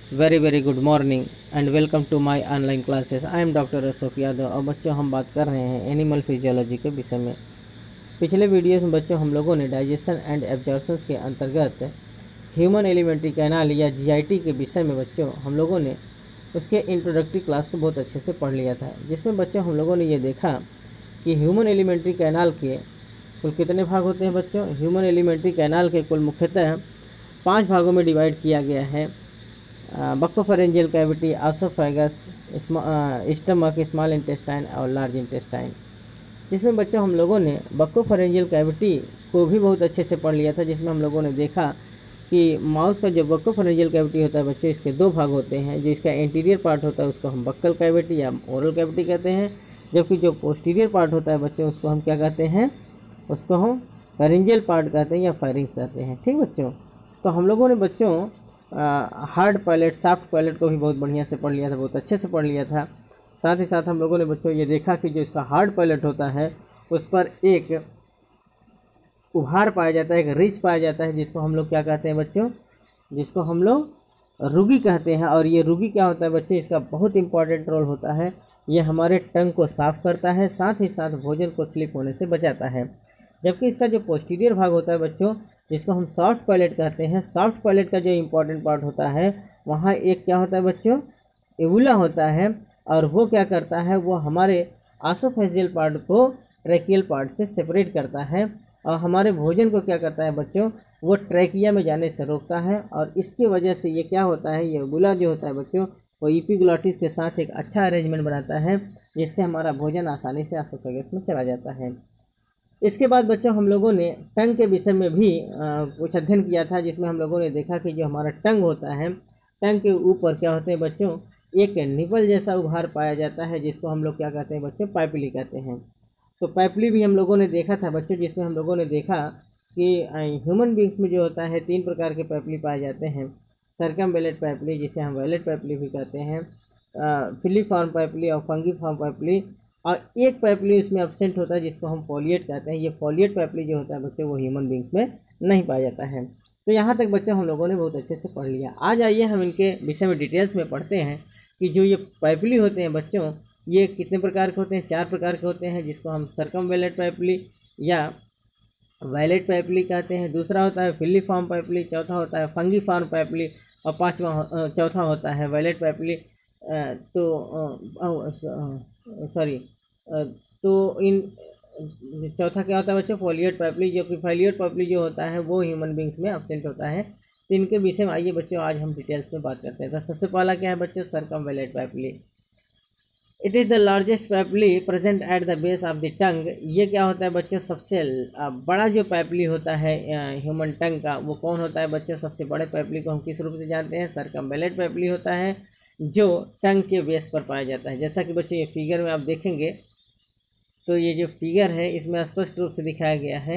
Very very good morning and welcome to my online classes. I am doctor Ashok Yadav. और बच्चों, हम बात कर रहे हैं एनिमल फिजियोलॉजी के विषय में। पिछले वीडियोस में बच्चों हम लोगों ने डाइजेशन एंड एब्जॉर्प्शन के अंतर्गत ह्यूमन एलिमेंट्री कैनाल या जीआईटी के विषय में बच्चों हम लोगों ने उसके इंट्रोडक्टरी क्लास को बहुत अच्छे से पढ़ लिया था, जिसमें बच्चों हम लोगों ने ये देखा कि ह्यूमन एलिमेंट्री कैनाल के कुल कितने भाग होते हैं बच्चों। ह्यूमन एलिमेंट्री कैनाल के कुल मुख्यतः 5 भागों में डिवाइड किया गया है। Buccopharyngeal cavity, आसोफेगस, stomach, small intestine और लार्ज इंटेस्टाइन। जिसमें बच्चों हम लोगों ने बक्कोफेरेंजियल कैविटी को भी बहुत अच्छे से पढ़ लिया था, जिसमें हम लोगों ने देखा कि माउथ का जो बक्कोफेरेंजियल कैविटी होता है बच्चों, इसके 2 भाग होते हैं। जो इसका एंटीरियर पार्ट होता है उसको हम बक्कल कैविटी या ओरल कैविटी कहते हैं, जबकि जो पोस्टीरियर पार्ट होता है बच्चों उसको हम क्या कहते हैं, उसको हम फेरेंजियल पार्ट कहते हैं या फेरिंग्स कहते हैं। ठीक बच्चों, तो हम लोगों ने बच्चों हार्ड पैलेट, सॉफ्ट पैलेट को भी बहुत बढ़िया से पढ़ लिया था, बहुत अच्छे से पढ़ लिया था। साथ ही साथ हम लोगों ने बच्चों ये देखा कि जो इसका हार्ड पैलेट होता है उस पर एक उभार पाया जाता है, एक रिच पाया जाता है, जिसको हम लोग क्या कहते हैं बच्चों, जिसको हम लोग रुगी कहते हैं। और ये रुगी क्या होता है बच्चों, इसका बहुत इंपॉर्टेंट रोल होता है। ये हमारे टंग को साफ़ करता है, साथ ही साथ भोजन को स्लिप होने से बचाता है। जबकि इसका जो पोस्टीरियर भाग होता है बच्चों, जिसको हम सॉफ्ट पैलेट कहते हैं, सॉफ्ट पैलेट का जो इम्पोर्टेंट पार्ट होता है वहाँ एक क्या होता है बच्चों, एवुला होता है। और वो क्या करता है, वो हमारे आसोफेजियल पार्ट को ट्रैकियल पार्ट से सेपरेट करता है और हमारे भोजन को क्या करता है बच्चों, वो ट्रैकिया में जाने से रोकता है। और इसकी वजह से ये क्या होता है, ये एवुला जो होता है बच्चों, वो एपिग्लॉटिस के साथ एक अच्छा अरेंजमेंट बनाता है, जिससे हमारा भोजन आसानी से आसोफेगस में चला जाता है। इसके बाद बच्चों हम लोगों ने टंग के विषय में भी कुछ अध्ययन किया था, जिसमें हम लोगों ने देखा कि जो हमारा टंग होता है, टंग के ऊपर क्या होते हैं बच्चों, एक निपल जैसा उभार पाया जाता है, जिसको हम लोग क्या कहते हैं बच्चों, पाइपली कहते हैं। तो पाइपली भी हम लोगों ने देखा था बच्चों, जिसमें हम लोगों ने देखा कि ह्यूमन बींग्स में जो होता है 3 प्रकार के पाइपली पाए जाते हैं। सर्कमवेलेट पाइपली, जिसे हम वेलेट पाइपली भी कहते हैं, फिलीफॉर्म पाइपली और फंगीफॉर्म पाइपली। और एक पाइपली इसमें एब्सेंट होता है, जिसको हम फॉलिएट कहते हैं। ये फॉलिएट पाइपली जो होता है बच्चों, वो ह्यूमन बींग्स में नहीं पाया जाता है। तो यहाँ तक बच्चों हम लोगों ने बहुत अच्छे से पढ़ लिया। आज आइए हम इनके विषय में डिटेल्स में पढ़ते हैं कि जो ये पाइपली होते हैं बच्चों, ये कितने प्रकार के होते हैं। 4 प्रकार के होते हैं, जिसको हम सर्कमवेलेट पाइपली या वायलेट पाइपली कहते हैं। दूसरा होता है फिलीफॉर्म पाइपली, चौथा होता है फंगीफॉर्म पाइपली और चौथा होता है वायलेट पाइपली। तो इन चौथा क्या होता है बच्चों, फॉलिएट पाइपली, जो कि फॉलिएट पाइपली जो होता है वो ह्यूमन बींग्स में एब्सेंट होता है। तो इनके विषय में आइए बच्चों आज हम डिटेल्स में बात करते हैं। तो सबसे पहला क्या है बच्चों, circumvallate papillae. It is the largest papillae present at the base of the tongue. ये क्या होता है बच्चों, सबसे बड़ा जो पाइपली होता है ह्यूमन टंग का, वो कौन होता है बच्चों, सबसे बड़े पाइपली को हम किस रूप से जानते हैं, सर्कमवेलेट पाइपली होता है, जो टंग के बेस पर पाया जाता है। जैसा कि बच्चों ये फिगर में आप देखेंगे, तो ये जो फिगर है इसमें स्पष्ट रूप से दिखाया गया है।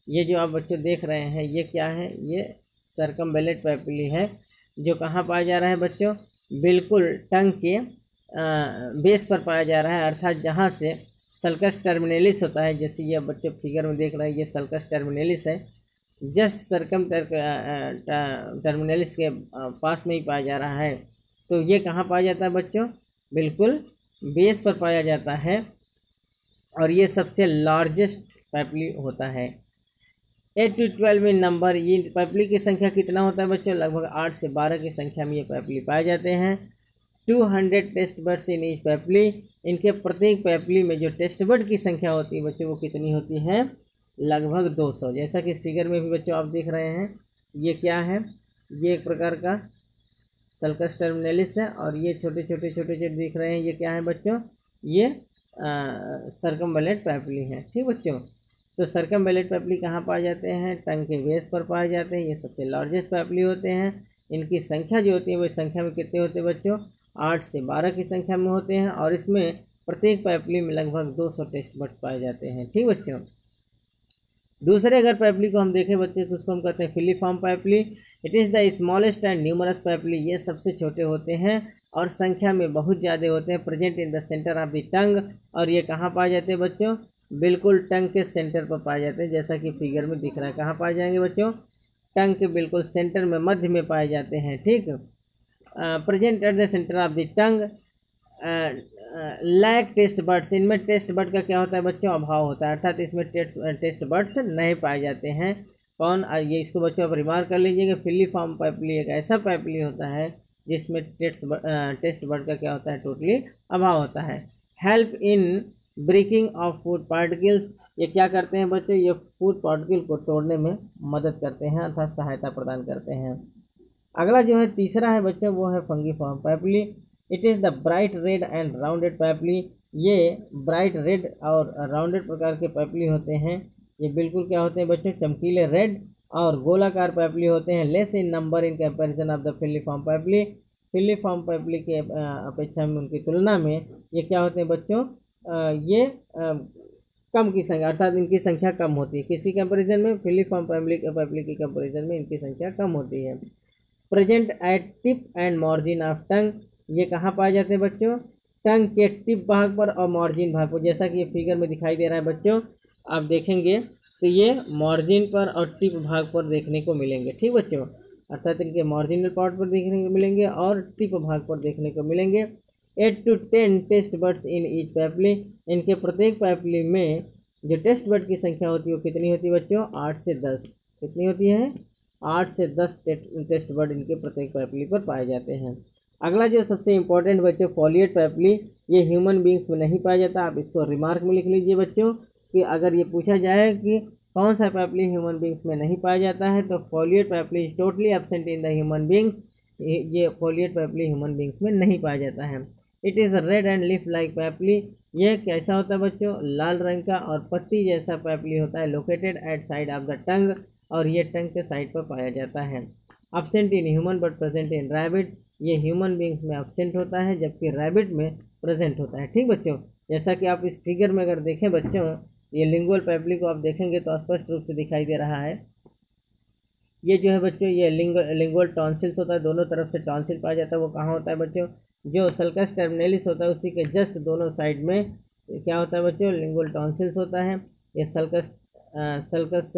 ये जो आप बच्चों देख रहे हैं ये क्या है, ये सर्कमवेलेट पाइपली है, जो कहाँ पाया जा रहा है बच्चों, बिल्कुल टंग के बेस पर पाया जा रहा है, अर्थात जहाँ से सल्कस टर्मिनेलिस होता है। जैसे ये बच्चों फिगर में देख रहे हैं, ये सल्कस टर्मिनेलिस है, जस्ट सर्कम टर्मिनेलिस के पास में ही पाया जा रहा है। तो ये कहाँ पाया जाता है बच्चों, बिल्कुल बेस पर पाया जाता है, और ये सबसे लार्जेस्ट पाइपली होता है। 8 to 12 इन नंबर। ये पाइपली की संख्या कितना होता है बच्चों, लगभग 8 से 12 की संख्या में ये पाइपली पाए जाते हैं। 200 टेस्ट बर्ड्स इन ईच पाइपली। इनके प्रत्येक पाइपली में जो टेस्ट बर्ड की संख्या होती है बच्चों, वो कितनी होती है, लगभग 200। जैसा कि इस फिगर में भी बच्चों आप देख रहे हैं, ये क्या है, ये एक प्रकार का सल्कस टर्मिनेलिस है, और ये छोटे छोटे दिख रहे हैं, ये क्या है बच्चों, ये सर्कमवेलेट पाइपली है। ठीक बच्चों, तो सर्कमवेलेट पाइपली कहाँ पाए जाते हैं, टंग के बेस पर पाए जाते हैं। ये सबसे लार्जेस्ट पाइपली होते हैं। इनकी संख्या जो होती है वो संख्या में कितने होते हैं बच्चों, 8 से 12 की संख्या में होते हैं, और इसमें प्रत्येक पाइपली में लगभग 200 टेस्ट बर्ड्स पाए जाते हैं। ठीक बच्चों, दूसरे अगर पाइपली को हम देखें बच्चे, तो उसको हम कहते हैं filiform papillae. It is the smallest and numerous papillae. ये सबसे छोटे होते हैं और संख्या में बहुत ज़्यादा होते हैं। Present in the centre of the टंग। और ये कहाँ पाए जाते हैं बच्चों, बिल्कुल टंग के सेंटर पर पाए जाते हैं, जैसा कि फिगर में दिख रहा है। कहाँ पाए जाएंगे बच्चों, टंग के बिल्कुल सेंटर में, मध्य में पाए जाते हैं। ठीक, present at the centre of the tongue, lack taste buds, इनमें टेस्ट बर्ड का क्या होता है बच्चों, अभाव होता है, अर्थात इसमें टेस्ट बर्ड्स नहीं पाए जाते हैं। कौन, ये इसको बच्चों आप रिमार्क कर लीजिएगा, फिलीफॉर्म पैपली एक ऐसा पैपली होता है जिसमें टेस्ट बर्ड का क्या होता है, टोटली अभाव होता है। Help in breaking of food particles, ये क्या करते हैं बच्चों, ये फूड पार्टिकल को तोड़ने में मदद करते हैं अर्थात सहायता प्रदान करते हैं। अगला जो है तीसरा है बच्चों, वो है fungiform papillae. It is the bright red and rounded papillae, ये ब्राइट रेड और राउंडेड प्रकार के पैपली होते हैं। ये बिल्कुल क्या होते हैं बच्चों, चमकीले रेड और गोलाकार पैपली होते हैं। Less in number in comparison of the filiform papillae, filiform papillae के अपेक्षा में, उनकी तुलना में ये क्या होते हैं बच्चों, ये कम की संख्या, अर्थात इनकी संख्या कम होती है। किसकी कंपैरिजन में, फिलीफॉर्म पैपली की कंपैरिजन में इनकी संख्या कम होती है। Present at tip and margin of tongue, ये कहाँ पाए जाते हैं बच्चों, टंग के टिप भाग पर और मार्जिन भाग पर, जैसा कि ये फिगर में दिखाई दे रहा है बच्चों, आप देखेंगे तो ये मार्जिन पर और टिप भाग पर देखने को मिलेंगे। ठीक बच्चों, अर्थात इनके मार्जिनल पार्ट पर देखने को मिलेंगे और टिप भाग पर देखने को मिलेंगे। 8 to 10 taste buds in each papillae, इनके प्रत्येक पैपली में जो टेस्ट बर्ड की संख्या होती है वो कितनी होती है बच्चों, 8 से 10, कितनी होती है, 8 से 10 टेस्ट बर्ड इनके प्रत्येक पैपली पर पाए जाते हैं। अगला जो सबसे इंपॉर्टेंट बच्चों, फॉलिएट पैपली, ये ह्यूमन बींग्स में नहीं पाया जाता। आप इसको रिमार्क में लिख लीजिए बच्चों कि अगर ये पूछा जाए कि कौन सा पैपली ह्यूमन बींग्स में नहीं पाया जाता है, तो foliate papillae is totally absent in the human beings, ये फॉलिएट पैपली ह्यूमन बींग्स में नहीं पाया जाता है। It is red and leaf like papillae, ये कैसा होता है बच्चों, लाल रंग का और पत्ती जैसा पैपली होता है। Located at side of the टंग, और ये टंग के साइड पर पाया जाता है। Absent in human but present in rabbit, ये ह्यूमन बींग्स में एब्सेंट होता है जबकि रैबिट में प्रेजेंट होता है। ठीक बच्चों, जैसा कि आप इस फिगर में अगर देखें बच्चों, ये लिंगुअल पैपली को आप देखेंगे तो स्पष्ट रूप से दिखाई दे रहा है। ये जो है बच्चों, ये लिंगुअल टॉन्सिल्स होता है, दोनों तरफ से टॉन्सिल पाया जाता है। वो कहाँ होता है बच्चों, जो सल्कस टर्मिनलिस होता है उसी के जस्ट दोनों साइड में क्या होता है बच्चों, लिंगुअल टॉन्सिल्स होता है। ये सल्कस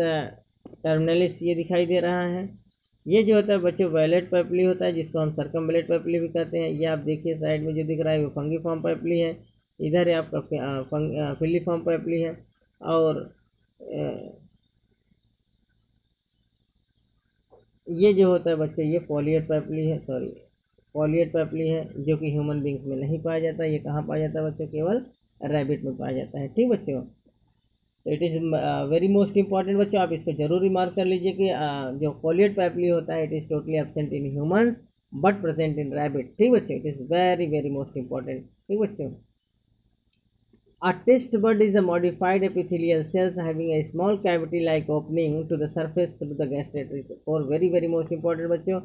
टर्मिनलिस ये दिखाई दे रहा है। ये जो होता है बच्चों वैलेट पैपली होता है, जिसको हम सर्कमवैलेट पैपली भी कहते हैं। ये आप देखिए साइड में जो दिख रहा है वो फंगीफॉर्म पैपली है, इधर आपका फिलीफॉर्म पैपली है, और ये जो होता है बच्चे ये फॉलिएट पैपली है, फॉलिएट पैपली है, जो कि ह्यूमन बींग्स में नहीं पाया जाता। ये कहाँ पाया जाता है बच्चों, केवल रैबिट में पाया जाता है। ठीक बच्चों, तो it is very most important बच्चों, आप इसको जरूर रिमार्क कर लीजिए कि जो फॉलिएट पैपली होता है it is totally absent in humans but present in rabbit. ठीक बच्चों, it is very very most important. ठीक बच्चों, a test bud is a modified epithelial cells having a small cavity like opening to the surface through the gastatory, और very very most important बच्चों,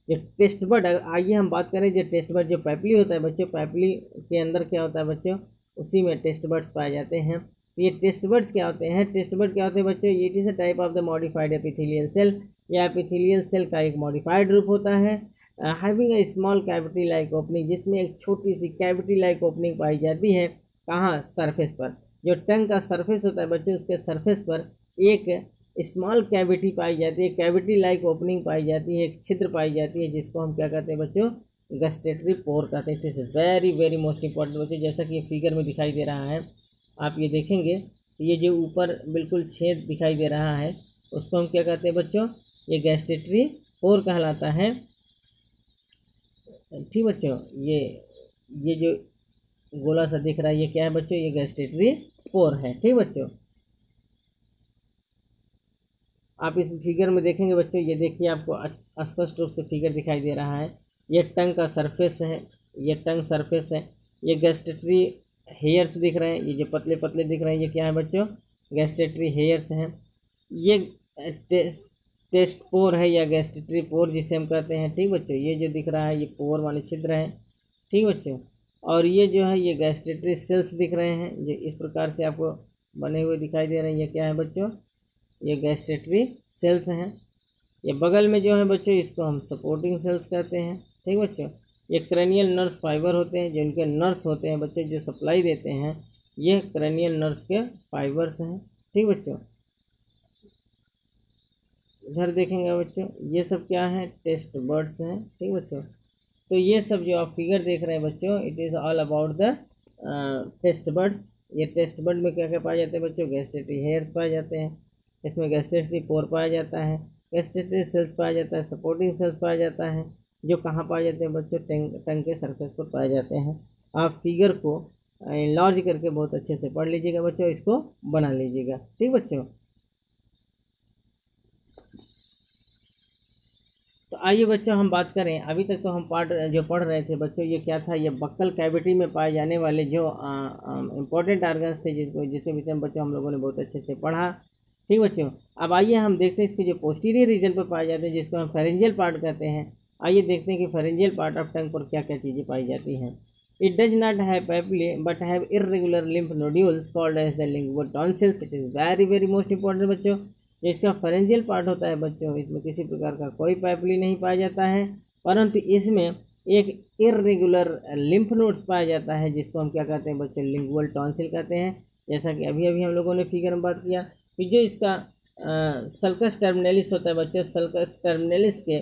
ये taste bud, आइए हम बात करें जो टेस्ट बड जो पैपली होता है बच्चों, पैपली के अंदर क्या होता है बच्चों, उसी में टेस्ट बड्स पाए जाते हैं। तो ये टेस्ट बड्स क्या होते हैं, टेस्ट बड क्या होते हैं बच्चों, it is a type of the modified epithelial cell, या एपिथेलियल सेल का एक मॉडिफाइड रूप होता है। Having a small cavity like opening, जिसमें एक छोटी सी कैविटी लाइक ओपनिंग पाई जाती है। कहाँ, सरफेस पर, जो टंग का सरफेस होता है बच्चों, उसके सरफेस पर एक स्मॉल कैविटी पाई जाती है, कैविटी लाइक ओपनिंग पाई जाती है, एक छिद्र पाई जाती है, जिसको हम क्या कहते हैं बच्चों, गस्टेटरी पोर कहते हैं। It is very very most important बच्चों, जैसा कि ये फिगर में दिखाई दे रहा है, आप ये देखेंगे तो ये जो ऊपर बिल्कुल छेद दिखाई दे रहा है उसको हम क्या कहते हैं बच्चों, ये गस्टेटरी पोर कहलाता है। ठीक बच्चों, ये जो गोला सा दिख रहा है ये क्या है बच्चों, ये गस्टेटरी पोर है। ठीक बच्चों, आप इस फिगर में देखेंगे बच्चों, ये देखिए आपको स्पष्ट रूप से फिगर दिखाई दे रहा है। ये टंग का सरफेस है, ये टंग सरफेस है, ये गस्टेटरी हेयर्स दिख रहे हैं, ये जो पतले पतले दिख रहे हैं ये क्या है बच्चों, गस्टेटरी हेयर्स हैं। ये टेस्ट पोर है या गस्टेटरी पोर जिसे हम कहते हैं। ठीक बच्चों, ये जो दिख रहा है ये पोर वाले छिद्र है। ठीक बच्चों, और ये जो है ये गैस्ट्रेटरी सेल्स दिख रहे हैं जो इस प्रकार से आपको बने हुए दिखाई दे रहे हैं। ये क्या है बच्चों, ये गैस्ट्रेटरी सेल्स हैं। ये बगल में जो है बच्चों इसको हम सपोर्टिंग सेल्स कहते हैं। ठीक बच्चों, ये क्रैनियल नर्व्स फाइबर होते हैं, जो इनके नर्व्स होते हैं बच्चों जो सप्लाई देते हैं, ये क्रैनियल नर्व्स के फाइबर्स हैं। ठीक बच्चों, इधर देखेंगे बच्चों ये सब क्या है, टेस्ट बर्ड्स हैं। ठीक बच्चों, तो ये सब जो आप फिगर देख रहे हैं बच्चों, it is all about the taste buds. ये टेस्ट बर्ड में क्या क्या पाए जाते हैं बच्चों, गैस्ट्रेटरी हेयर्स पाए जाते हैं, इसमें गैस्ट्रेटरी पोर पाया जाता है, गैस्ट्रेटरी सेल्स पाया जाता है, सपोर्टिंग सेल्स पाया जाता है, जो कहाँ पाए जाते हैं बच्चों, टंग के सरफेस पर पाए जाते हैं। आप फिगर को इनलार्ज करके बहुत अच्छे से पढ़ लीजिएगा बच्चों, इसको बना लीजिएगा, ठीक बच्चों। तो आइए बच्चों हम बात करें, अभी तक तो हम पार्ट जो पढ़ रहे थे बच्चों, ये क्या था, ये बक्कल कैविटी में पाए जाने वाले जो इम्पोर्टेंट ऑर्गन्स थे जिसके विषय में बच्चों हम लोगों ने बहुत अच्छे से पढ़ा, ठीक बच्चों। अब आइए हम देखते हैं इसके जो पोस्टीरियर रीजन पर पाए जाते हैं जिसको हम फेरेंजियल पार्ट कहते हैं। आइए देखते हैं कि फेरेंजियल पार्ट ऑफ टंग पर क्या क्या चीज़ें पाई जाती हैं। It does not have papillae but have irregular lymph nodules called as the lingual tonsils. It is very very most important बच्चों। जो इसका फेरेंजियल पार्ट होता है बच्चों, इसमें किसी प्रकार का कोई पैपली नहीं पाया जाता है, परंतु इसमें एक इर्रेगुलर लिम्फ नोड्स पाया जाता है जिसको हम क्या कहते हैं बच्चों, लिंगुअल टॉन्सिल कहते हैं। जैसा कि अभी अभी हम लोगों ने फिगर में बात किया कि जो इसका सल्कस टर्मिनलिस होता है बच्चों, सल्कस टर्मिनलिस के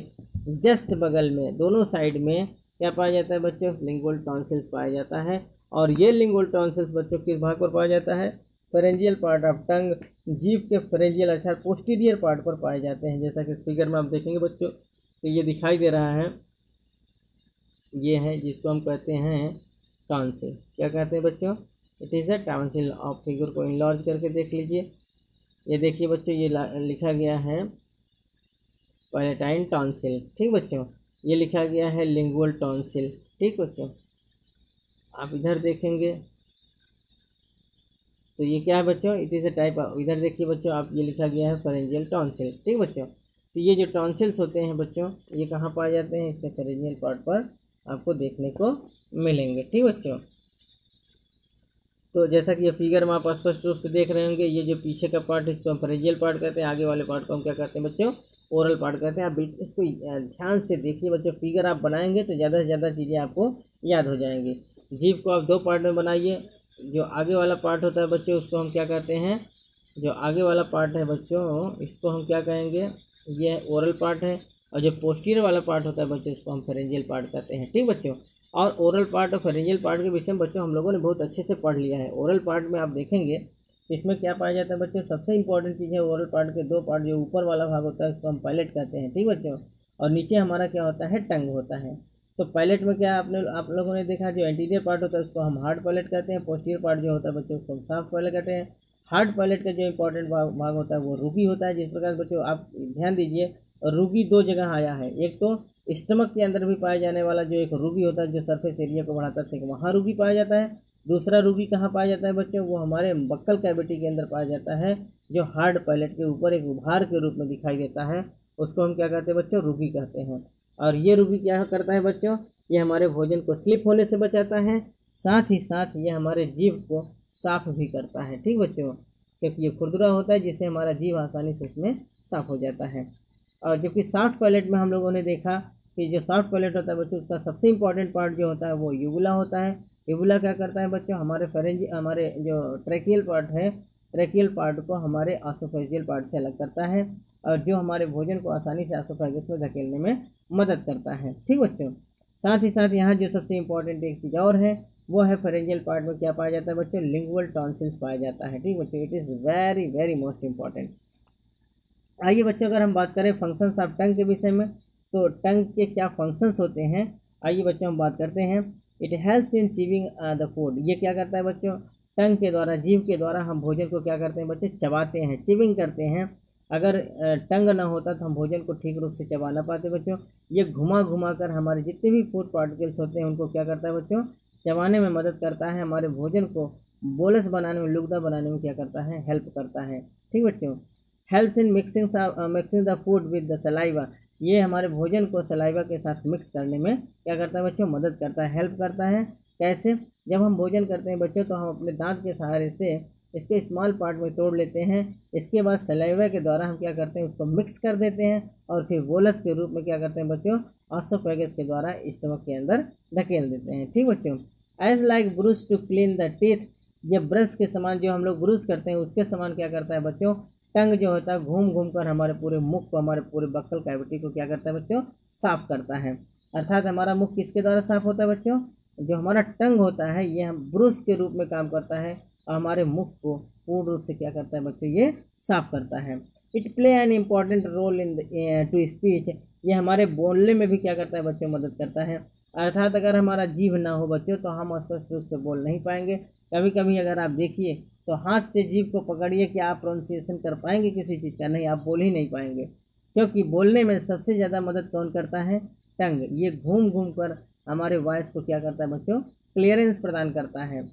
जस्ट बगल में दोनों साइड में क्या पाया जाता है बच्चों, लिंगुअल टॉन्सिल्स पाया जाता है। और ये लिंगुअल टॉन्सिल्स बच्चों किस भाग पर पाया जाता है, फेरेंजियल पार्ट ऑफ टंग, जीभ के फेरेंजियल अर्थात पोस्टीरियर पार्ट पर पाए जाते हैं। जैसा कि इस फिगर में आप देखेंगे बच्चों, तो ये दिखाई दे रहा है, ये है जिसको हम कहते हैं टॉन्सिल। क्या कहते हैं बच्चों, इट इज़ अ टॉन्सिल। आप फिगर को इनलार्ज करके देख लीजिए, ये देखिए बच्चों, ये लिखा गया है पैलेटाइन टॉन्सिल, ठीक बच्चों। ये लिखा गया है लिंगुअल टॉन्सिल, ठीक बच्चों। आप इधर देखेंगे तो ये क्या है बच्चों, it is a type of, इधर देखिए बच्चों आप, ये लिखा गया है फेरेंजियल टॉन्सिल, ठीक बच्चों। तो ये जो टॉन्सिल्स होते हैं बच्चों, ये कहाँ पाए जाते हैं, इसके फेरेंजियल पार्ट पर आपको देखने को मिलेंगे, ठीक बच्चों। तो जैसा कि ये फिगर में आप स्पष्ट रूप से देख रहे होंगे, ये जो पीछे का पार्ट इसको हम फेरेंजियल पार्ट कहते हैं, आगे वाले पार्ट को हम क्या कहते हैं बच्चों, ओरल पार्ट कहते हैं। आप इसको ध्यान से देखिए बच्चों, फिगर आप बनाएंगे तो ज़्यादा से ज़्यादा चीज़ें आपको याद हो जाएंगी। जीभ को आप दो पार्ट में बनाइए। जो आगे वाला पार्ट होता है बच्चों, उसको हम क्या कहते हैं, जो आगे वाला पार्ट है बच्चों, इसको हम क्या कहेंगे, ये ओरल पार्ट है। और जो पोस्टीरियर वाला पार्ट होता है बच्चों, इसको हम फेरेंजियल पार्ट कहते हैं, ठीक बच्चों। और ओरल पार्ट और फेरेंजियल पार्ट के विषय में बच्चों हम लोगों ने बहुत अच्छे से पढ़ लिया है। ओरल पार्ट में आप देखेंगे इसमें क्या पाया जाता है बच्चों, सबसे इंपॉर्टेंट चीज़ है ओरल पार्ट के दो पार्ट, जो ऊपर वाला भाग होता है उसको हम पैलेट कहते हैं, ठीक बच्चों। और नीचे हमारा क्या होता है, टंग होता है। तो पैलेट में क्या आप लोगों ने देखा, जो एंटीरियर पार्ट होता है उसको हम हार्ड पैलेट कहते हैं, पोस्टीरियर पार्ट जो होता है बच्चों उसको हम सॉफ्ट पैलेट कहते हैं। हार्ड पैलेट का जो इंपॉर्टेंट भाग होता है वो रूगी होता है। जिस प्रकार बच्चों आप ध्यान दीजिए, रूगी दो जगह आया है, एक तो स्टमक के अंदर भी पाया जाने वाला जो एक रूगी होता है जो सरफेस एरिया को बढ़ाता है, वहाँ रूगी पाया जाता है। दूसरा रूगी कहाँ पाया जाता है बच्चों, वो हमारे बक्कल कैविटी के अंदर पाया जाता है, जो हार्ड पैलेट के ऊपर एक उभार के रूप में दिखाई देता है, उसको हम क्या कहते हैं बच्चों, रूगी कहते हैं। और ये रूगी क्या करता है बच्चों, ये हमारे भोजन को स्लिप होने से बचाता है, साथ ही साथ ये हमारे जीभ को साफ भी करता है, ठीक बच्चों, क्योंकि ये खुरदुरा होता है जिससे हमारा जीभ आसानी से इसमें साफ हो जाता है। और जबकि सॉफ्ट पैलेट में हम लोगों ने देखा कि जो सॉफ्ट पैलेट होता है बच्चों, उसका सबसे इंपॉर्टेंट पार्ट जो होता है वो यूबुला होता है। यूबुला क्या करता है बच्चों, हमारे जो ट्रैकियल पार्ट है, ट्रैकियल पार्ट को हमारे एसोफेजियल पार्ट से अलग करता है, और जो हमारे भोजन को आसानी से एसोफेगस में धकेलने में मदद करता है, ठीक बच्चों। साथ ही साथ यहाँ जो सबसे इंपॉर्टेंट एक चीज़ और है, वो है फेरेंजियल पार्ट में क्या पाया जाता है बच्चों, लिंगुअल टॉन्सिल्स पाया जाता है, ठीक बच्चों। It is very very most important. आइए बच्चों अगर हम बात करें फंक्शंस ऑफ टंग के विषय में, तो टंग के क्या फंक्शंस होते हैं, आइए बच्चों हम बात करते हैं। It helps in chewing the food. ये क्या करता है बच्चों, टंग के द्वारा, जीभ के द्वारा हम भोजन को क्या करते हैं बच्चों, चबाते हैं, चिविंग करते हैं। अगर टंग ना होता तो हम भोजन को ठीक रूप से चबा ना पाते बच्चों। ये घुमा घुमा कर हमारे जितने भी फूड पार्टिकल्स होते हैं उनको क्या करता है बच्चों, चबाने में मदद करता है, हमारे भोजन को बोलस बनाने में, लुगदा बनाने में क्या करता है, हेल्प करता है, ठीक बच्चों। Helps in mixing the food with the saliva. ये हमारे भोजन को सलाइवा के साथ मिक्स करने में क्या करता है बच्चों, मदद करता है, हेल्प करता है। कैसे, जब हम भोजन करते हैं बच्चों तो हम अपने दांत के सहारे से इसके स्मॉल पार्ट में तोड़ लेते हैं, इसके बाद सलाइवा के द्वारा हम क्या करते हैं, उसको मिक्स कर देते हैं, और फिर बोलस के रूप में क्या करते हैं बच्चों, एसोफेगस के द्वारा स्टमक के अंदर धकेल देते हैं, ठीक बच्चों। As like brush to clean the teeth. ये ब्रश के समान जो हम लोग ब्रश करते हैं उसके समान क्या करता है बच्चों, टंग जो होता है घूम घूम कर हमारे पूरे मुख को, हमारे पूरे बक्कल कैविटी को क्या करता है बच्चों, साफ करता है। अर्थात हमारा मुख किसके द्वारा साफ होता है बच्चों? जो हमारा टंग होता है ये हम ब्रुश के रूप में काम करता है और हमारे मुख को पूर्ण रूप से क्या करता है बच्चों? ये साफ करता है। It play an important role in to speech, ये हमारे बोलने में भी क्या करता है बच्चों? मदद करता है। अर्थात अगर हमारा जीभ ना हो बच्चों तो हम स्पष्ट रूप से बोल नहीं पाएंगे। कभी कभी अगर आप देखिए तो हाथ से जीभ को पकड़िए कि आप प्रोनाउंसिएशन कर पाएंगे किसी चीज़ का? नहीं, आप बोल ही नहीं पाएंगे, क्योंकि बोलने में सबसे ज़्यादा मदद कौन करता है? टंग। ये घूम घूम कर हमारे वॉइस को क्या करता है बच्चों? क्लियरेंस प्रदान करता है।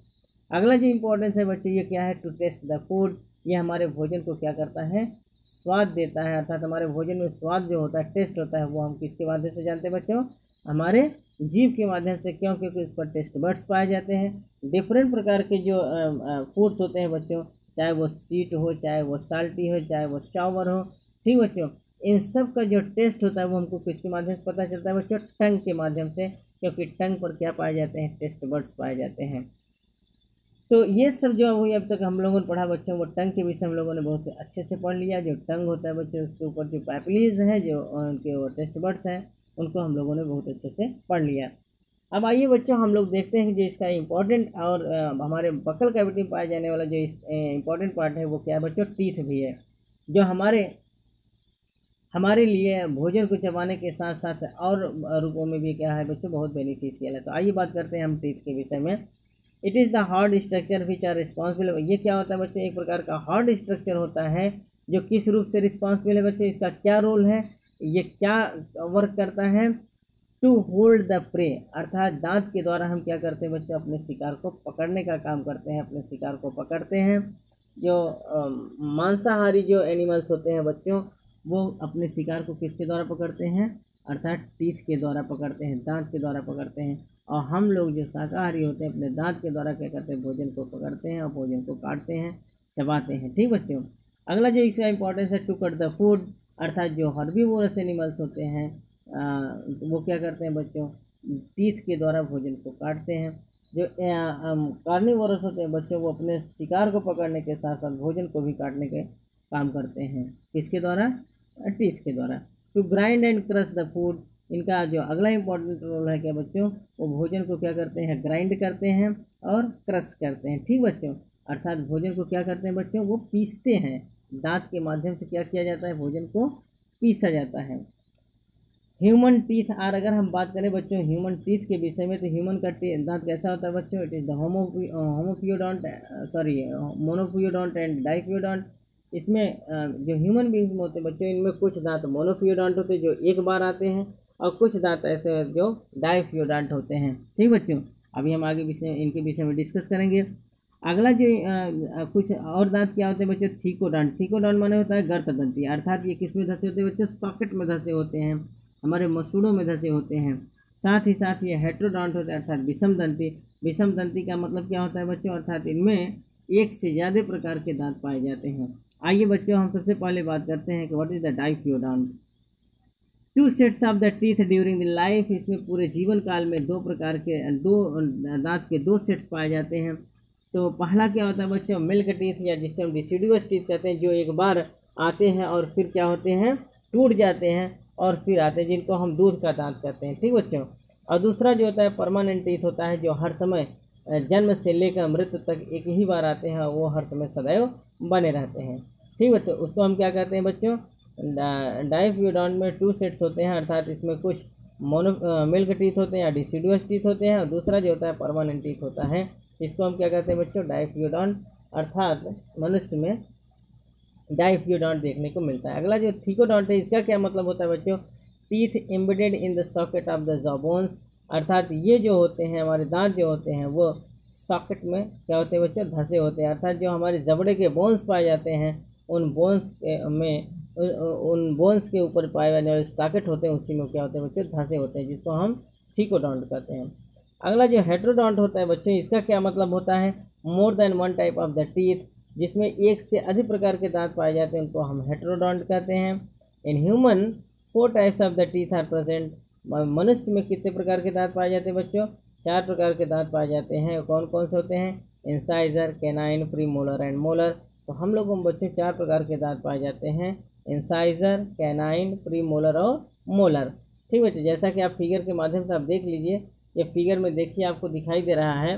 अगला जो इम्पोर्टेंस है बच्चों ये क्या है? टू टेस्ट द फूड, ये हमारे भोजन को क्या करता है? स्वाद देता है। अर्थात हमारे भोजन में स्वाद जो होता है, टेस्ट होता है, वो हम किसके माध्यम से जानते हैं बच्चों? हमारे जीभ के माध्यम से। क्यों? क्योंकि उस पर टेस्ट बड्स पाए जाते हैं। डिफरेंट प्रकार के जो फूड्स होते हैं बच्चों, चाहे वो स्वीट हो, चाहे वो साल्टी हो, चाहे वो सावर हो, ठीक बच्चों, इन सब का जो टेस्ट होता है वो हमको किसके माध्यम से पता चलता है बच्चों? टंग के माध्यम से, क्योंकि टंग पर क्या पाए जाते हैं? टेस्ट बड्स पाए जाते हैं। तो ये सब जो हुई अब तक हम लोगों ने पढ़ा बच्चों, वो टंग के विषय हम लोगों ने बहुत से अच्छे से पढ़ लिया। जो टंग होता है बच्चों उसके ऊपर जो पैपिलीज हैं, जो उनके वो टेस्ट बड्स हैं, उनको हम लोगों ने बहुत अच्छे से पढ़ लिया। अब आइए बच्चों हम लोग देखते हैं कि जो इसका इम्पोर्टेंट और हमारे बकल कैविटी में पाए जाने वाला जो इम्पोर्टेंट पार्ट है वो क्या है बच्चों? टीथ भी है, जो हमारे लिए भोजन को चबाने के साथ साथ और रूपों में भी क्या है बच्चों? बहुत बेनिफिशियल है। तो आइए बात करते हैं हम टीथ के विषय में। It is the hard structure which are responsible, ये क्या होता है बच्चों? एक प्रकार का हार्ड स्ट्रक्चर होता है जो किस रूप से रिस्पॉन्सिबल है बच्चों? इसका क्या रोल है? ये क्या वर्क करता है? टू होल्ड द प्रे, अर्थात दांत के द्वारा हम क्या करते हैं बच्चों? अपने शिकार को पकड़ने का काम करते हैं, अपने शिकार को पकड़ते हैं। जो मांसाहारी जो एनिमल्स होते हैं बच्चों, वो अपने शिकार को किसके द्वारा पकड़ते हैं? अर्थात टीथ के द्वारा पकड़ते हैं, दांत के द्वारा पकड़ते हैं। और हम लोग जो शाकाहारी होते हैं अपने दांत के द्वारा क्या करते हैं? भोजन को पकड़ते हैं और भोजन को काटते हैं, चबाते हैं, ठीक बच्चों। अगला जो इसका इंपॉर्टेंस है, टू कट द फूड, अर्थात जो हर्बीवोरस एनिमल्स होते हैं वो क्या करते हैं बच्चों? टीथ के द्वारा भोजन को काटते हैं। जो कार्निवोरस होते हैं बच्चों, वो अपने शिकार को पकड़ने के साथ साथ भोजन को भी काटने के काम करते हैं, किसके द्वारा? टीथ के द्वारा। To grind and crush the food, इनका जो अगला इंपॉर्टेंट रोल है क्या बच्चों? वो भोजन को क्या करते हैं? ग्राइंड करते हैं और क्रश करते हैं, ठीक बच्चों। अर्थात भोजन को क्या करते हैं बच्चों? वो पीसते हैं, दांत के माध्यम से क्या किया जाता है? भोजन को पीसा जाता है। ह्यूमन टीथ आर, अगर हम बात करें बच्चों ह्यूमन टीथ के विषय में, तो ह्यूमन का दांत कैसा होता है बच्चों? It is the homophyodont monophyodont and diphyodont. इसमें जो ह्यूमन बींग्स में होते हैं बच्चों, इनमें कुछ दांत मोनोपियोडोंट होते हैं जो एक बार आते हैं, और कुछ दांत ऐसे जो डाइपियोडोंट होते हैं, ठीक बच्चों। अभी हम आगे इनके विषय में डिस्कस करेंगे। अगला जो कुछ और दांत क्या होते हैं बच्चों? थीकोडोंट। थीकोडोंट माने होता है गर्तदंती, अर्थात ये किस में धसे होते हैं बच्चों? सॉकेट में धसे होते हैं, हमारे मसूड़ों में धसे होते हैं। साथ ही साथ ये हेट्रोडोंट होते हैं, अर्थात विषमदंती। विषमदंती का मतलब क्या होता है बच्चों? अर्थात इनमें एक से ज़्यादा प्रकार के दांत पाए जाते हैं। आइए बच्चों हम सबसे पहले बात करते हैं कि what is the diphyodont. Two sets of the teeth during the life, इसमें पूरे जीवन काल में दो दांत के दो सेट्स पाए जाते हैं। तो पहला क्या होता है बच्चों? मिल्क टीथ, या जिससे हम डिसिडुअस टीथ कहते हैं, जो एक बार आते हैं और फिर क्या होते हैं? टूट जाते हैं और फिर आते हैं, जिनको हम दूध का दांत कहते हैं, ठीक बच्चों। और दूसरा जो होता है परमानेंट टीथ होता है, जो हर समय जन्म से लेकर मृत्यु तक एक ही बार आते हैं और वो हर समय सदैव बने रहते हैं, ठीक बच्चों। उसको हम क्या कहते हैं बच्चों? डाइपियोडोंट में टू सेट्स होते हैं, अर्थात इसमें कुछ मिल्क टीथ होते हैं या डिसिडुअस टीथ होते हैं, और दूसरा जो होता है परमानेंट टीथ होता है, इसको हम क्या कहते हैं बच्चों? डाइपियोडोंट, अर्थात मनुष्य में डाइपियोडोंट देखने को मिलता है। अगला जो थीकोडोंट है, इसका क्या मतलब होता है बच्चों? Teeth embedded in the socket of the jaw bones, अर्थात ये जो होते हैं हमारे दांत जो होते हैं वो सॉकेट में क्या होते हैं बच्चों? धसे होते हैं, अर्थात जो हमारे जबड़े के बोन्स पाए जाते हैं उन बोन्स के ऊपर पाए जाने वाले सॉकेट होते हैं, उसी में क्या होते हैं बच्चों? धसे होते हैं, जिसको हम थीकोडोंट कहते हैं। अगला जो हेट्रोडोंट होता है बच्चों, इसका क्या मतलब होता है? More than one type of the teeth, जिसमें एक से अधिक प्रकार के दांत पाए जाते हैं, उनको हम हेट्रोडोंट कहते हैं। In human 4 types of the teeth are present, मनुष्य में कितने प्रकार के दांत पाए जाते हैं बच्चों? 4 प्रकार के दांत पाए जाते हैं। कौन कौन से होते हैं? Incisor, canine, pre molar and molar. तो हम लोगों में बच्चों 4 प्रकार के दांत पाए जाते हैं, इंसाइजर, कैनाइन, प्री मोलर और मोलर। ठीक बच्चों, जैसा कि आप फिगर के माध्यम से आप देख लीजिए, ये फिगर में देखिए आपको दिखाई दे रहा है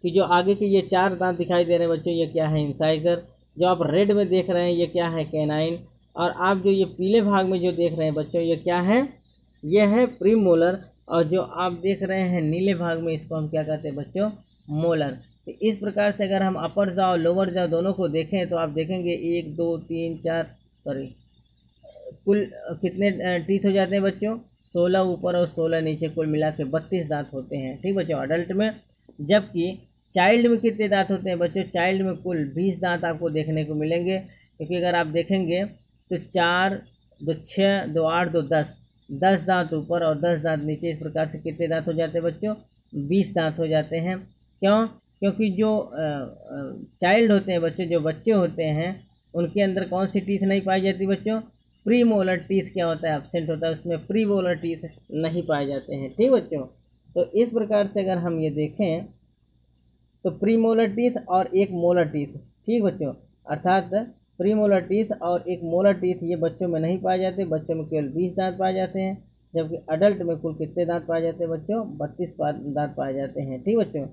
कि जो आगे के ये 4 दांत दिखाई दे रहे हैं बच्चों, ये क्या है, इंसाइजर। जो आप रेड में देख रहे हैं ये क्या है, कैनाइन। और आप जो ये पीले भाग में जो देख रहे हैं बच्चों, ये क्या है, ये है प्रीमोलर। और जो आप देख रहे हैं नीले भाग में, इसको हम क्या कहते हैं बच्चों, मोलर। तो इस प्रकार से अगर हम अपर जाओ लोअर जाओ दोनों को देखें तो आप देखेंगे 1 2 3 4 कुल कितने टीथ हो जाते हैं बच्चों, 16 ऊपर और 16 नीचे, कुल मिला के 32 दांत होते हैं। ठीक बच्चों, अडल्ट में। जबकि चाइल्ड में कितने दांत होते हैं बच्चों, चाइल्ड में कुल 20 दांत आपको देखने को मिलेंगे। क्योंकि अगर आप देखेंगे तो 4 2 6 2 8 2 10 दांत ऊपर और 10 दांत नीचे, इस प्रकार से कितने दांत हो जाते हैं बच्चों, 20 दांत हो जाते हैं। क्यों? क्योंकि जो चाइल्ड होते हैं बच्चों, जो बच्चे होते हैं, उनके अंदर कौन सी टीथ नहीं पाई जाती बच्चों, प्रीमोलर टीथ क्या होता है, एब्सेंट होता है, उसमें प्रीमोलर टीथ नहीं पाए जाते हैं। ठीक बच्चों, तो इस प्रकार से अगर हम ये देखें तो प्रीमोलर टीथ और एक मोलर टीथ, ठीक बच्चों, अर्थात प्रीमोलर टीथ और एक मोलर टीथ ये बच्चों में नहीं पाए जाते। बच्चों में केवल 20 दांत पाए जाते हैं, जबकि अडल्ट में कुल कितने दांत पाए जाते हैं बच्चों, 32 दांत पाए जाते हैं। ठीक बच्चों,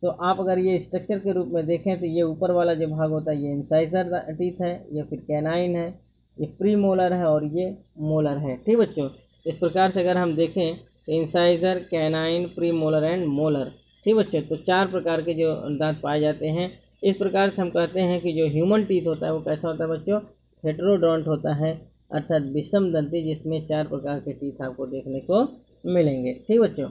तो आप अगर ये स्ट्रक्चर के रूप में देखें तो ये ऊपर वाला जो भाग होता है ये इंसाइजर टीथ है, ये फिर कैनाइन है, ये प्री मोलर है और ये मोलर है। ठीक बच्चों, इस प्रकार से अगर हम देखें तो incisor, canine, pre molar and molar. ठीक बच्चों, तो 4 प्रकार के जो दांत पाए जाते हैं। इस प्रकार से हम कहते हैं कि जो ह्यूमन टीथ होता है वो कैसा होता है बच्चों, हेटेरोडोंट होता है, अर्थात विषम दंती, जिसमें 4 प्रकार के टीथ आपको देखने को मिलेंगे। ठीक बच्चों,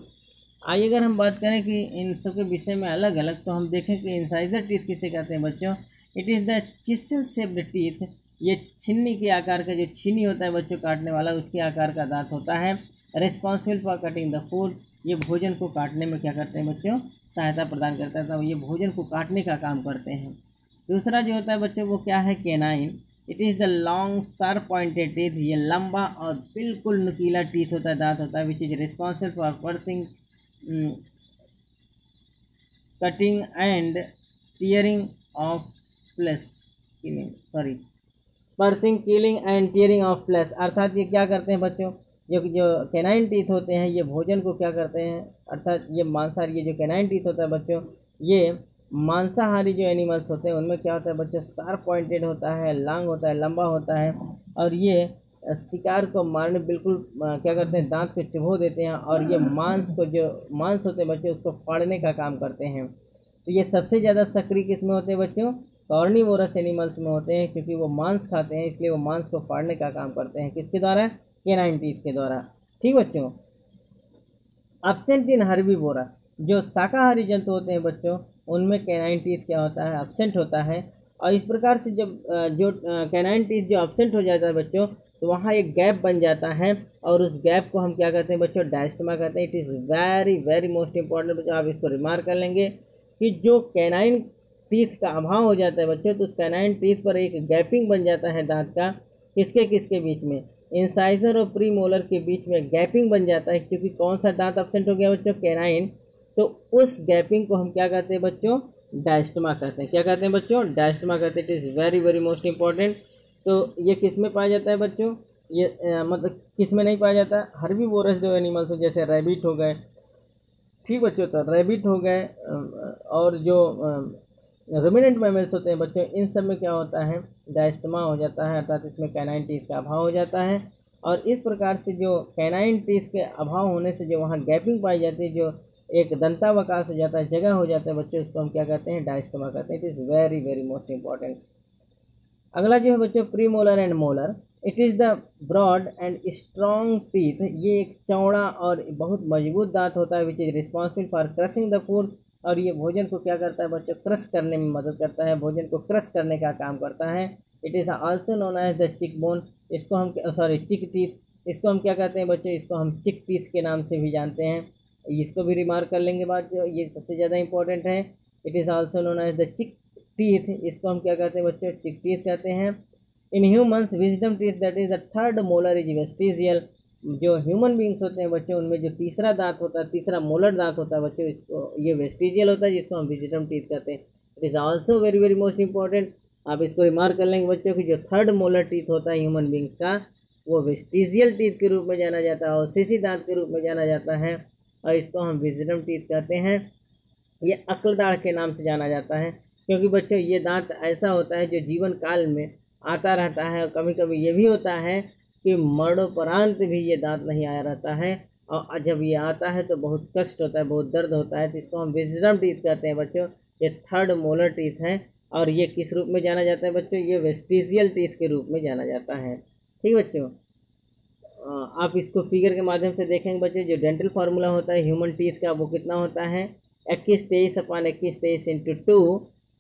आइए अगर हम बात करें कि इन सब के विषय में अलग अलग, तो हम देखें कि इंसाइजर टीथ किसे कहते हैं बच्चों, it is the चिसल shaped teeth. ये छिन्नी के आकार का, जो छीनी होता है बच्चों काटने वाला, उसके आकार का दांत होता है। Responsible for cutting the food, ये भोजन को काटने में क्या करते हैं बच्चों, सहायता प्रदान करता है, तो ये भोजन को काटने का काम करते हैं। दूसरा जो होता है बच्चों वो क्या है, canine. It is the long sharp pointed teeth, ये लंबा और बिल्कुल नुकीला टीथ होता है, दांत होता है, which is responsible for pursuing, cutting and tearing of flash, pursuing, killing and tearing of flash. अर्थात ये क्या करते हैं बच्चों, जो कैनाइन टीथ होते हैं ये भोजन को क्या करते हैं, अर्थात ये मांसाहारी, ये जो कैनाइन टीथ होता है बच्चों, ये मांसाहारी जो एनिमल्स होते हैं उनमें क्या होता है बच्चों, शार्प पॉइंटेड होता है, लॉन्ग होता है, लंबा होता है, और ये शिकार को मारने बिल्कुल क्या करते हैं, दांत को चुभो देते हैं, और ये मांस को, जो मांस होते हैं बच्चों, उसको फाड़ने का काम करते हैं। तो ये सबसे ज़्यादा सक्रिय किस में होते हैं बच्चों, कार्निवोरस एनिमल्स में होते हैं, क्योंकि वो मांस खाते हैं, इसलिए वो मांस को फाड़ने का काम करते हैं, किसके द्वारा, कैनाइन टीथ के द्वारा। ठीक बच्चों, एब्सेंट इन हर्बीवोरा, जो शाकाहारी जंतु होते हैं बच्चों, उनमें कैनाइन टीथ क्या होता है, एब्सेंट होता है। और इस प्रकार से जब जो कैनाइन टीथ जो एब्सेंट हो जाता है बच्चों, तो वहाँ एक गैप बन जाता है, और उस गैप को हम क्या कहते हैं बच्चों, डायस्टमा कहते हैं। It is very very most important बच्चों, आप इसको रिमार्क कर लेंगे कि जो कैनाइन टीथ का अभाव हो जाता है बच्चों, तो उस कैनाइन टीथ पर एक गैपिंग बन जाता है दांत का, किसके किसके बीच में, इंसाइजर और प्री मोलर के बीच में गैपिंग बन जाता है। क्योंकि कौन सा दांत एब्सेंट हो गया बच्चों, कैनाइन, तो उस गैपिंग को हम क्या कहते हैं बच्चों, डायस्टमा कहते हैं। क्या कहते हैं बच्चों, डायस्टमा कहते हैं। It is very very most important. तो ये किस में पाया जाता है बच्चों, ये मतलब किस में नहीं पाया जाता, हर्बीवोरस जो एनिमल्स हो, जैसे रैबिट हो गए, ठीक बच्चों, तो रैबिट हो गए, और जो रुमिनेंट मैमल्स होते हैं बच्चों, इन सब में क्या होता है, डायस्टमा हो जाता है, अर्थात इसमें कैनाइन टीथ का अभाव हो जाता है। और इस प्रकार से जो कैनाइन टीथ के अभाव होने से जो वहाँ गैपिंग पाई जाती है, जो एक दंतावकाश हो जाता है, जगह हो जाता है बच्चों, इसको हम क्या कहते हैं, डायस्टमा कहते हैं। It is very very most important. अगला जो है बच्चों, premolar and molar. It is the broad and strong teeth, ये एक चौड़ा और बहुत मजबूत दांत होता है, which is responsible for crushing the food, और ये भोजन को क्या करता है बच्चों, क्रश करने में मदद करता है, भोजन को क्रश करने का काम करता है। It is also known as the cheek bone, इसको हम चिक टीथ, इसको हम क्या कहते हैं बच्चों, इसको हम चिक टीथ के नाम से भी जानते हैं। इसको भी रिमार्क कर लेंगे बात, जो ये सबसे ज़्यादा इंपॉर्टेंट है। It is also known as the cheek teeth, इसको हम क्या कहते हैं बच्चों, चिक टीथ कहते हैं। In humans wisdom teeth, that is the third molar is vestigial, जो ह्यूमन बींग्स होते हैं बच्चों, उनमें जो तीसरा दांत होता है, तीसरा मोलर दांत होता है बच्चों, इसको ये वेस्टिजियल होता है, जिसको हम विजडम टीथ कहते हैं। It is also very very most important. आप इसको रिमार्क कर लेंगे बच्चों कि जो थर्ड मोलर टीथ होता है ह्यूमन बींग्स का, वो वेस्टिजियल टीथ के रूप में जाना जाता है, अवशेषी दांत के रूप में जाना जाता है, और इसको हम विजडम टीथ कहते हैं। ये अक्ल दाढ़ के नाम से जाना जाता है, क्योंकि बच्चों ये दांत ऐसा होता है जो जीवन काल में आता रहता है, और कभी कभी ये भी होता है कि मरणोपरांत भी ये दांत नहीं आया रहता है, और जब ये आता है तो बहुत कष्ट होता है, बहुत दर्द होता है, तो इसको हम विजडम टीथ कहते हैं बच्चों। ये थर्ड मोलर टीथ है, और ये किस रूप में जाना जाता है बच्चों? ये वेस्टिजियल टीथ के रूप में जाना जाता है। ठीक बच्चों, आप इसको फिगर के माध्यम से देखेंगे बच्चों। जो डेंटल फार्मूला होता है ह्यूमन टीथ का, वो कितना होता है? 21-23/21-23 इंटू 2,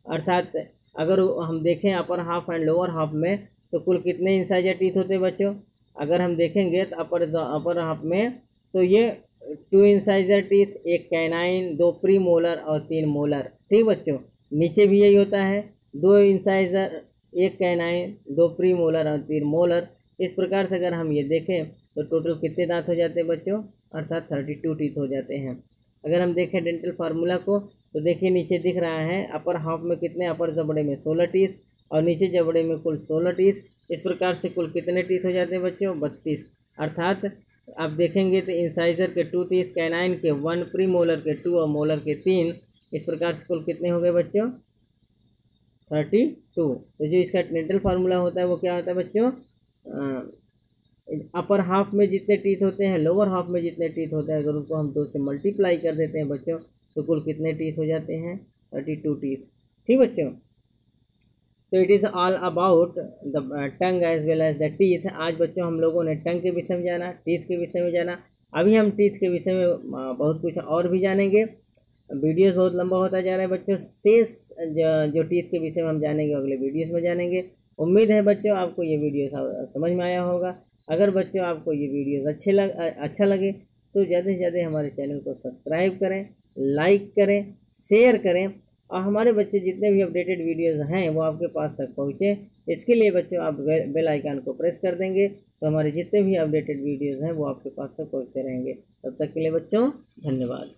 अर्थात अगर हम देखें upper half and lower half में, तो कुल कितने इंसाइजर टीथ होते हैं बच्चों? अगर हम देखेंगे तो अपर हाफ में तो ये 2 incisor teeth, 1 canine, 2 pre molar और 3 मोलर। ठीक बच्चों, नीचे भी यही होता है, 2 इंसाइजर, 1 कैनाइन, 2 प्री मोलर और 3 मोलर। इस प्रकार से अगर हम ये देखें तो टोटल कितने दांत हो जाते हैं बच्चों? अर्थात 32 टीथ हो जाते हैं। अगर हम देखें डेंटल फार्मूला को, तो देखिए नीचे दिख रहा है अपर हाफ में कितने, अपर जबड़े में 16 टीथ और नीचे जबड़े में कुल 16 टीथ। इस प्रकार से कुल कितने टीथ हो जाते हैं बच्चों? 32। अर्थात आप देखेंगे तो इंसाइजर के 2 टीथ, कैनाइन के 1, प्री मोलर के 2 और मोलर के 3। इस प्रकार से कुल कितने हो गए बच्चों? 32। तो जो इसका डेंटल फार्मूला होता है वो क्या होता है बच्चों? अपर हाफ में जितने टीथ होते हैं, लोअर हाफ में जितने टीथ होते हैं, अगर उनको हम 2 से मल्टीप्लाई कर देते हैं बच्चों, तो कुल कितने टीथ हो जाते हैं? 32 टीथ। ठीक बच्चों, तो it is all about the tongue as well as the teeth. आज बच्चों हम लोगों ने टंग के विषय में जाना, टीथ के विषय में जाना। अभी हम टीथ के विषय में बहुत कुछ और भी जानेंगे। वीडियोस बहुत लंबा होता जा रहा है बच्चों। शेष जो टीथ के विषय में हम जानेंगे अगले वीडियोस में जानेंगे। उम्मीद है बच्चों आपको ये वीडियो समझ में आया होगा। अगर बच्चों आपको ये वीडियोस अच्छा लगे तो ज़्यादा से ज़्यादा हमारे चैनल को सब्सक्राइब करें, लाइक करें, शेयर करें, और हमारे बच्चे जितने भी अपडेटेड वीडियोस हैं वो आपके पास तक पहुँचे। इसके लिए बच्चों आप बेल आइकन को प्रेस कर देंगे तो हमारे जितने भी अपडेटेड वीडियोस हैं वो आपके पास तक पहुँचते रहेंगे। तब तक के लिए बच्चों धन्यवाद।